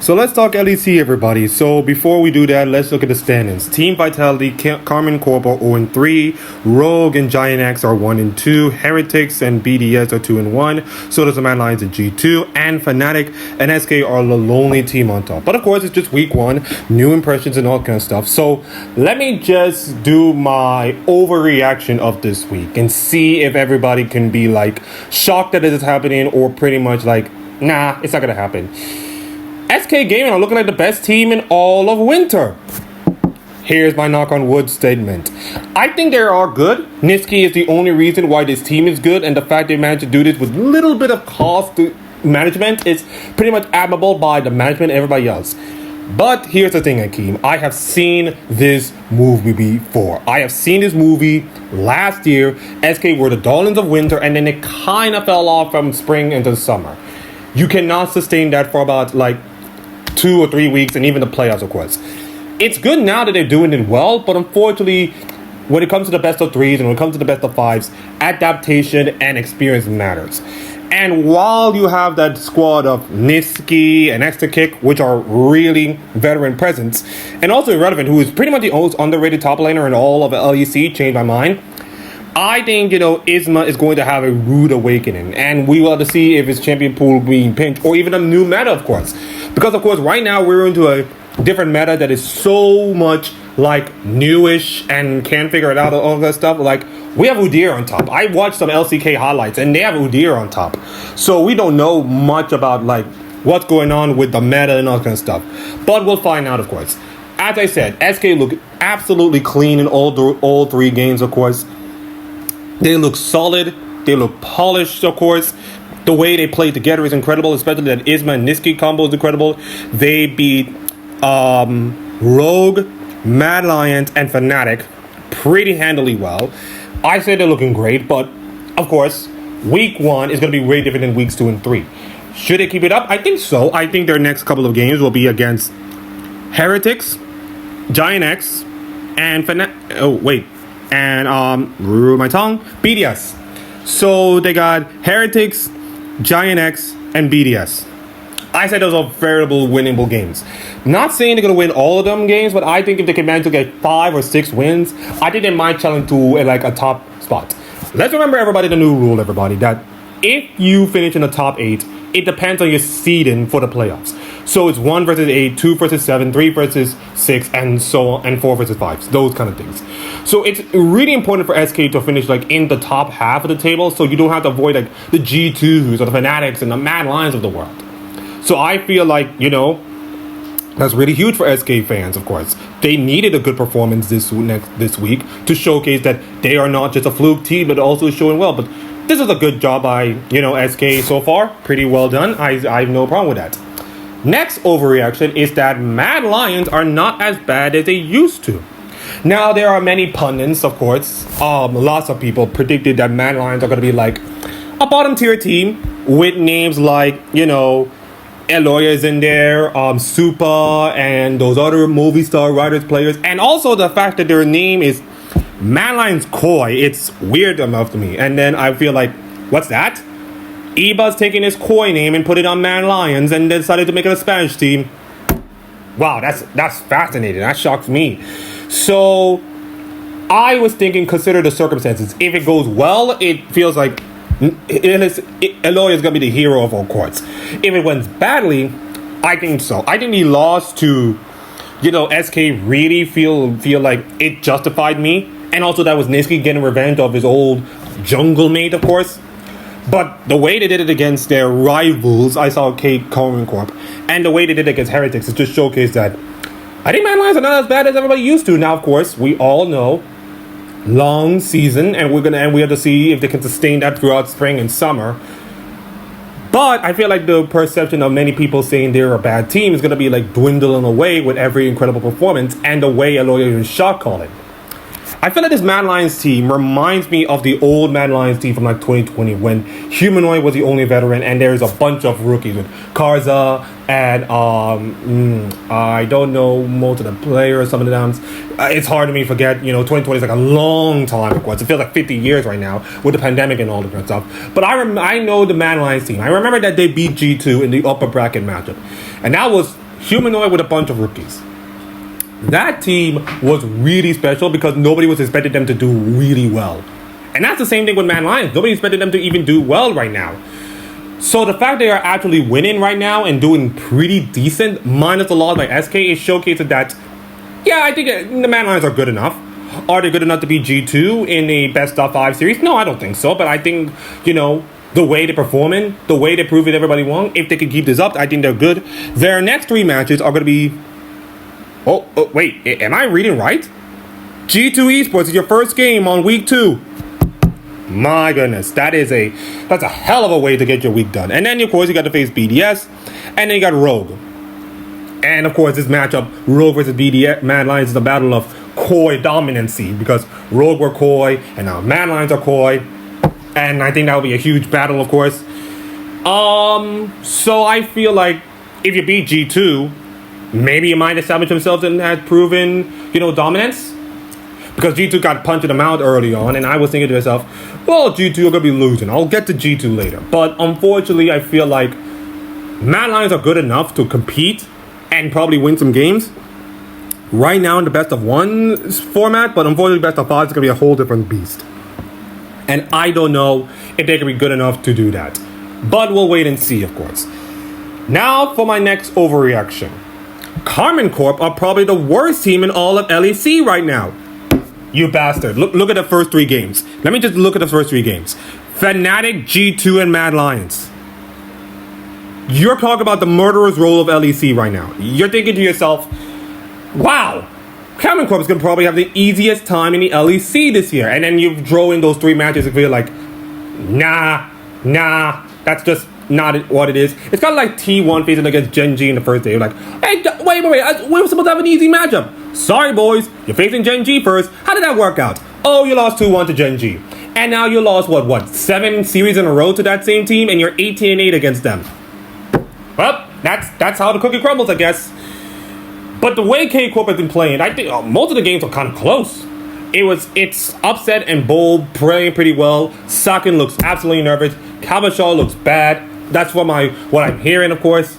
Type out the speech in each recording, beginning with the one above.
So let's talk LEC, everybody. So before we do that, let's look at the standings. Team Vitality, Carmen Corp are 0-3. Rogue and Giant X are 1-2. Heretics and BDS are 2-1. So does the Mad Lions in G2. And Fnatic and SK are the lonely team on top. But of course, it's just week 1. New impressions and all kind of stuff. So let me just do my overreaction of this week and see if everybody can be like shocked that it is happening or pretty much like, nah, it's not going to happen. SK Gaming are looking like the best team in all of winter. Here's my knock on wood statement. I think they are good. Niski is the only reason why this team is good, and the fact they managed to do this with little bit of cost to management is pretty much admirable by the management and everybody else. But here's the thing, Akeem. I have seen this movie before. I have seen this movie last year. SK were the darlings of winter, and then it kind of fell off from spring into summer. You cannot sustain that for about like 2 or 3 weeks, and even the playoffs, of course. It's good now that they're doing it well, but unfortunately, when it comes to the best of threes and when it comes to the best of fives, adaptation and experience matters. And while you have that squad of Niski and Extra Kick, which are really veteran presence, and also Irrelevant, who is pretty much the most underrated top laner in all of LEC, changed my mind. I think, Isma is going to have a rude awakening, and we will have to see if his champion pool being pinched, or even a new meta, of course. Because, of course, right now we're into a different meta that is so much, like, newish and can't figure it out, all that stuff. Like, we have Udyr on top. I watched some LCK highlights, and they have Udyr on top. So we don't know much about, like, what's going on with the meta and all kind of stuff. But we'll find out, of course. As I said, SK look absolutely clean in all 3 games, of course. They look solid. They look polished, of course. The way they play together is incredible, especially that Isma and Niski combo is incredible. They beat Rogue, Mad Lions, and Fnatic pretty handily well. I say they're looking great, but of course, week 1 is going to be way different than weeks 2 and 3. Should they keep it up? I think so. I think their next couple of games will be against Heretics, Giant X, and Fnatic. Ruin my tongue, BDS. So they got Heretics, Giant X, and BDS. I said those are veritable winnable games. Not saying they're going to win all of them games, but I think if they can manage to get 5 or 6 wins, I think they might challenge to a top spot. Let's remember, everybody, the new rule, everybody, that if you finish in the top 8, it depends on your seeding for the playoffs. So it's 1 versus 8, 2 versus 7, 3 versus 6, and so on, and 4 versus 5. Those kind of things. So it's really important for SK to finish in the top half of the table, so you don't have to avoid the G2s or the Fanatics and the Mad Lions of the world. So I feel like, that's really huge for SK fans, of course. They needed a good performance this week to showcase that they are not just a fluke team, but also showing well. But this is a good job by, SK so far. Pretty well done. I have no problem with that. Next overreaction is that Mad Lions are not as bad as they used to. Now, there are many pundits, of course. Lots of people predicted that Mad Lions are going to be like a bottom tier team with names like, Eloy is in there, Supa, and those other movie star writers, players. And also the fact that their name is Mad Lions Koi. It's weird enough to me. And then I feel like, what's that? Eba's taking his Koi name and put it on Mad Lions and decided to make it a Spanish team. Wow, that's fascinating. That shocks me. So I was thinking, consider the circumstances. If it goes well, it feels like Eloy is going to be the hero of all courts. If it went badly, I think so. I think he lost to, SK really feel like it justified me. And also that was Niski getting revenge of his old jungle mate, of course. But the way they did it against their rivals, I saw Carmen Corp, and the way they did it against Heretics, it just showcased that I think Mad Lions are not as bad as everybody used to. Now, of course, we all know long season, and we have to see if they can sustain that throughout spring and summer. But I feel like the perception of many people saying they're a bad team is going to be dwindling away with every incredible performance and the way Eloy is shot calling. I feel like this Mad Lions team reminds me of the old Mad Lions team from 2020 when Humanoid was the only veteran and there's a bunch of rookies with Karza and I don't know most of the players, some of them. It's hard to me to forget, 2020 is a long time, of course. It feels like 50 years right now with the pandemic and all the good stuff. But I know the Mad Lions team. I remember that they beat G2 in the upper bracket matchup. And that was humanoid with a bunch of rookies. That team was really special because nobody was expecting them to do really well. And that's the same thing with Man Lions. Nobody expected them to even do well right now. So the fact they are actually winning right now and doing pretty decent, minus the loss by SK, is showcasing that, yeah, I think the Man Lions are good enough. Are they good enough to be G2 in a best of 5 series? No, I don't think so. But I think, the way they're performing, the way they're proving everybody wrong, if they can keep this up, I think they're good. Their next 3 matches are going to be... Oh, wait, am I reading right? G2 Esports is your first game on week 2. My goodness, that's a hell of a way to get your week done. And then, of course, you got to face BDS, and then you got Rogue. And, of course, this matchup, Rogue versus BDS, Mad Lions, is a battle of Koi dominancy, because Rogue were Koi, and now Mad Lions are Koi. And I think that will be a huge battle, of course. So I feel like if you beat G2, maybe you might establish themselves and has proven, dominance. Because G2 got punched them out early on, and I was thinking to myself, well, G2 are going to be losing. I'll get to G2 later. But unfortunately, I feel like Mad Lions are good enough to compete and probably win some games. Right now in the best of 1 format, but unfortunately best of 5 is going to be a whole different beast. And I don't know if they can be good enough to do that. But we'll wait and see, of course. Now for my next overreaction. Carmen Corp are probably the worst team in all of LEC right now. You bastard. Look at the first 3 games. Let me just look at the first 3 games. Fnatic, G2, and Mad Lions. You're talking about the murderer's role of LEC right now. You're thinking to yourself, wow, Carmen Corp is going to probably have the easiest time in the LEC this year. And then you throw in those 3 matches and feel like, nah, that's just not what it is. It's kind of like T1 facing against Gen G in the first day. You're like, hey, wait, we were supposed to have an easy matchup. Sorry, boys, you're facing Gen G first. How did that work out? Oh, you lost 2-1 to Gen G. And now you lost, 7 series in a row to that same team, and you're 18-8 against them. Well, that's how the cookie crumbles, I guess. But the way K-Corp has been playing, I think most of the games are kind of close. It's upset and bold, playing pretty well. Sakin looks absolutely nervous. Kabashaw looks bad. That's what I'm hearing, of course.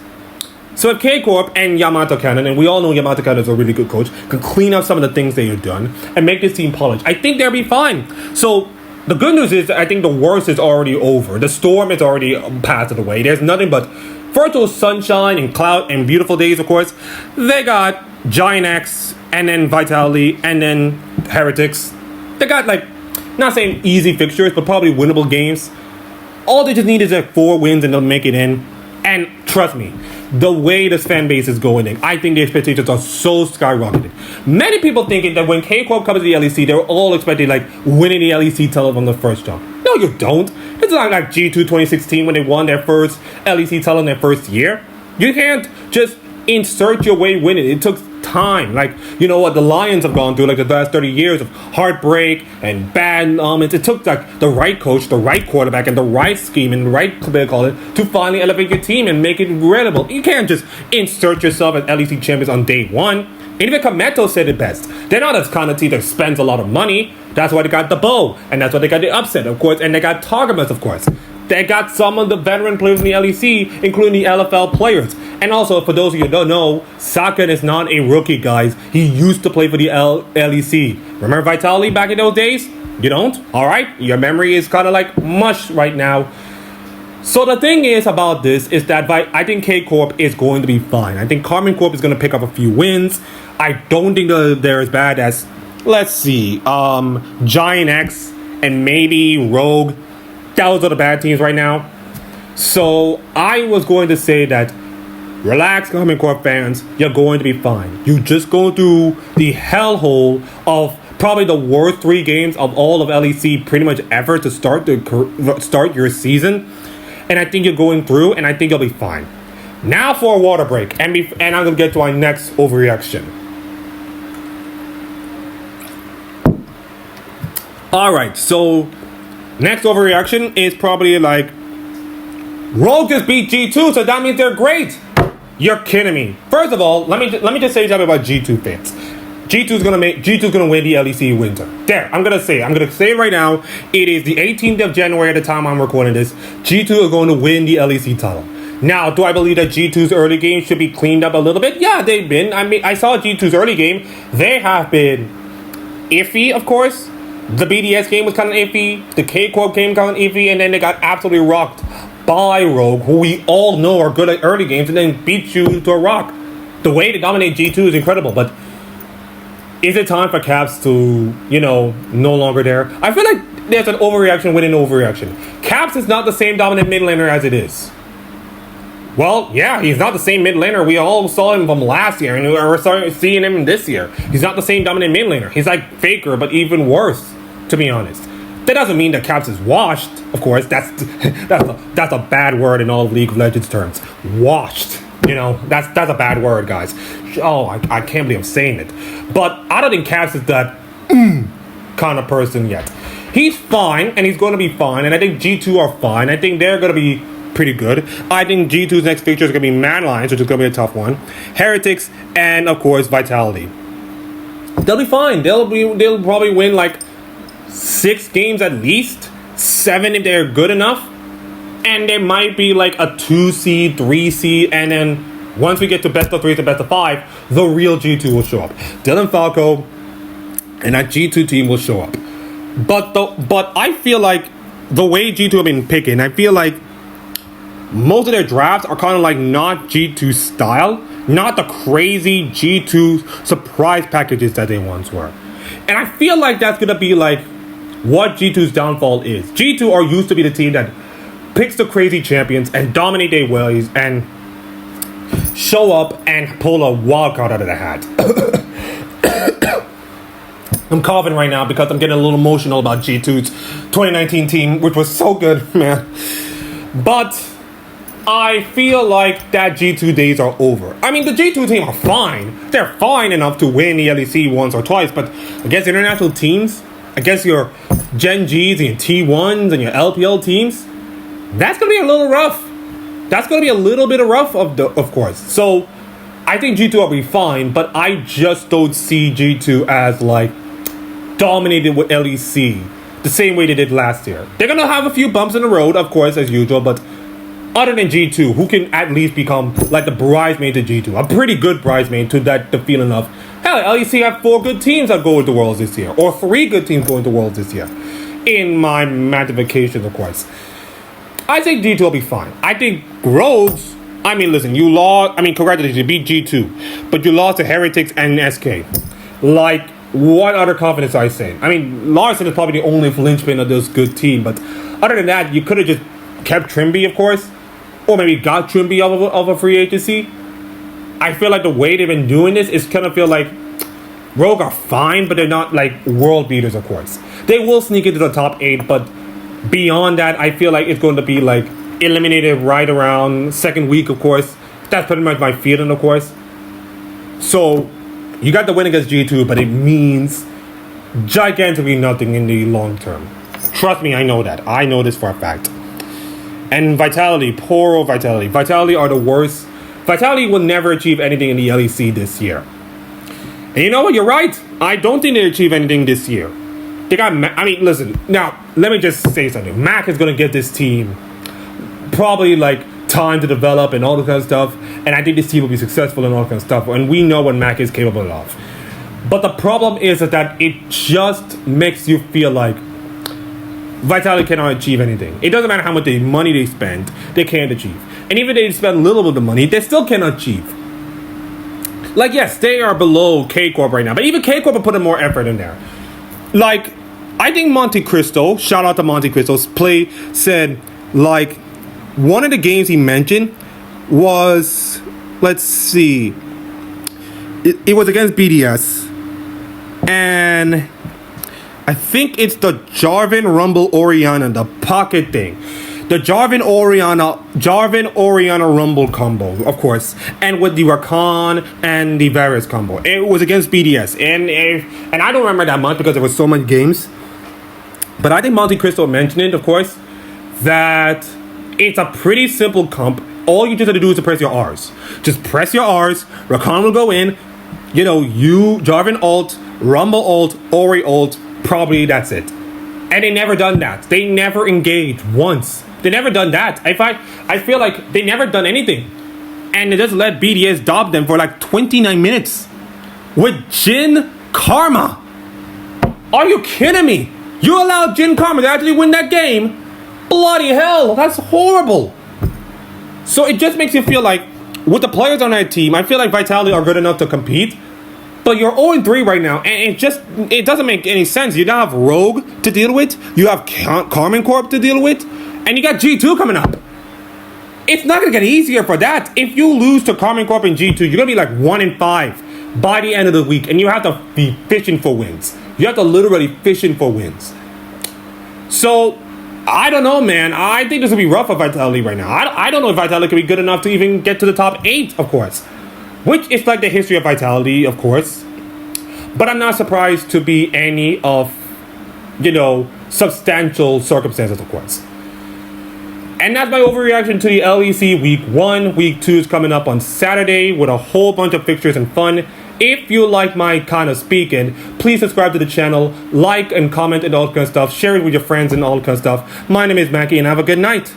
So if K-Corp and Yamato Cannon, and we all know Yamato Cannon is a really good coach, can clean up some of the things they have done and make this team polished, I think they'll be fine. So the good news is I think the worst is already over. The storm is already passed it away. There's nothing but virtual sunshine and cloud and beautiful days, of course. They got Giant X and then Vitality and then Heretics. They got, not saying easy fixtures, but probably winnable games. All they just need is 4 wins and they'll make it in. And trust me, the way this fan base is going in, I think the expectations are so skyrocketed. Many people thinking that when K-Corp comes to the LEC, they're all expecting winning the LEC title from the first jump. No, you don't. It's not like G2 2016 when they won their first LEC title in their first year. You can't just insert your way winning. It took time. What the Lions have gone through, the last 30 years of heartbreak and bad moments. It took the right coach, the right quarterback, and the right scheme and the right to finally elevate your team and make it relevant. You can't just insert yourself as LEC champions on day 1. And even Kameto said it best. They're not a kind of team that spends a lot of money. That's why they got the bow, and that's why they got the upset, of course, and they got Targamas, of course. They got some of the veteran players in the LEC, including the LFL players. And also, for those of you who don't know, Sakin is not a rookie, guys. He used to play for the LEC. Remember Vitality back in those days? You don't? Alright, your memory is kind of mush right now. So the thing is about this is that I think K-Corp is going to be fine. I think Carmen Corp is going to pick up a few wins. I don't think they're as bad as, let's see, Giant X and maybe Rogue. Those are the bad teams right now. So I was going to say that relax, Carmen Corp fans, you're going to be fine. You just go through the hellhole of probably the worst 3 games of all of LEC pretty much ever to start your season. And I think you're going through, and I think you'll be fine. Now for a water break, and I'm going to get to our next overreaction. Alright, so next overreaction is probably Rogue just beat G2, so that means they're great. You're kidding me. First of all, let me just say something about G2 fans. G2's gonna win the LEC Winter. There, I'm gonna say it right now. It is the 18th of January at the time I'm recording this. G2 are going to win the LEC title. Now, do I believe that G2's early game should be cleaned up a little bit? Yeah, they've been. I mean, I saw G2's early game. They have been iffy, of course. The BDS game was kind of iffy. The K-Corp game kind of iffy. And then they got absolutely rocked by Rogue, who we all know are good at early games, and then beat you to a rock. The way to dominate G2 is incredible, but is it time for Caps to, no longer there? I feel like there's an overreaction within overreaction. Caps is not the same dominant mid laner as it is. Well, yeah, he's not the same mid laner. We all saw him from last year, and we're starting seeing him this year. He's not the same dominant mid laner. He's like Faker, but even worse, to be honest. That doesn't mean that Caps is washed. Of course, that's a bad word in all League of Legends terms. Washed. That's a bad word, guys. Oh, I can't believe I'm saying it. But I don't think Caps is that kind of person yet. He's fine, and he's going to be fine, and I think G2 are fine. I think they're going to be pretty good. I think G2's next fixture is going to be Mad Lions, which is going to be a tough one. Heretics, and of course, Vitality. They'll be fine. They'll probably win like 6 games at least, 7 if they're good enough, and there might be like a 2 seed, 3 seed, and then once we get to best of 3 to best of 5, the real G2 will show up. Dylan Falco and that G2 team will show up. But I feel like the way G2 have been picking, I feel like most of their drafts are kind of like not G2 style, not the crazy G2 surprise packages that they once were. And I feel like that's going to be like what G2's downfall is. G2 are used to be the team that picks the crazy champions and dominate their ways and show up and pull a wild card out of the hat. I'm coughing right now because I'm getting a little emotional about G2's 2019 team, which was so good, man. But I feel like that G2 days are over. I mean, the G2 team are fine. They're fine enough to win the LEC once or twice, but against international teams, against your Gen Gs and your T1s and your LPL teams, that's going to be a little rough. That's going to be a little bit of rough, of course. So, I think G2 will be fine, but I just don't see G2 as, like, dominated with LEC the same way they did last year. They're going to have a few bumps in the road, of course, as usual, but other than G2, who can at least become like the bridesmaid to G2, a pretty good bridesmaid to the feeling of, hell, LEC have 4 good teams that go into Worlds this year, or 3 good teams going to Worlds this year. In my magnification, of course. I think G2 will be fine. I think Rogues, listen, you lost, congratulations, you beat G2, but you lost to Heretics and SK. Like, what other confidence are I saying? Larson is probably the only linchpin of this good team, but other than that, you could have just kept Trimby, of course, or maybe got Trimby of a free agency. I feel like the way they've been doing this is kind of feel like Rogue are fine, but they're not like world beaters, of course. They will sneak into the top 8, but beyond that, I feel like it's going to be like eliminated right around second week, of course. That's pretty much my feeling, of course. So, you got the win against G2, but it means gigantically nothing in the long term. Trust me, I know that. I know this for a fact. And Vitality, poor old Vitality. Vitality are the worst. Vitality will never achieve anything in the LEC this year. And you know what? You're right. I don't think they achieve anything this year. They got, listen. Now, let me just say something. Mac is going to get this team probably like time to develop and all that kind of stuff. And I think this team will be successful and all that kind of stuff. And we know what Mac is capable of. But the problem is that it just makes you feel like Vitality cannot achieve anything. It doesn't matter how much money they spend, they can't achieve. And even if they spend a little bit of money, they still cannot achieve. Like, yes, they are below K-Corp right now, but even K-Corp will put in more effort in there. Like, I think Monte Cristo, shout out to Monte Cristo's play, said, like, one of the games he mentioned was, let's see, it was against BDS, and I think it's the Jarvan Rumble Oriana, the pocket thing. The Jarvan Oriana Rumble combo, of course. And with the Rakan and the Varus combo. It was against BDS. And I don't remember that much because there was so many games. But I think Monte Cristo mentioned it, of course, that it's a pretty simple comp. All you just have to do is to press your R's. Just press your R's. Rakan will go in. You, Jarvan ult, Rumble ult, Ori ult. Probably that's it. And they never done that. They never engaged once. They never done that. I feel like they never done anything. And they just let BDS dub them for like 29 minutes. With Jin Karma. Are you kidding me? You allowed Jin Karma to actually win that game? Bloody hell, that's horrible. So it just makes you feel like, with the players on that team, I feel like Vitality are good enough to compete. But you're 0-3 right now, and it doesn't make any sense. You now have Rogue to deal with, you have Carmen Corp to deal with, and you got G2 coming up. It's not going to get easier for that. If you lose to Carmen Corp and G2, you're going to be like 1-5 by the end of the week, and you have to be fishing for wins. You have to literally fishing for wins. So, I don't know, man. I think this will be rough for Vitality right now. I don't know if Vitality can be good enough to even get to the top 8, of course. Which is like the history of Vitality, of course. But I'm not surprised to be any of, substantial circumstances, of course. And that's my overreaction to the LEC Week 1. Week 2 is coming up on Saturday with a whole bunch of fixtures and fun. If you like my kind of speaking, please subscribe to the channel, like and comment and all that kind of stuff. Share it with your friends and all that kind of stuff. My name is Mackie, and have a good night.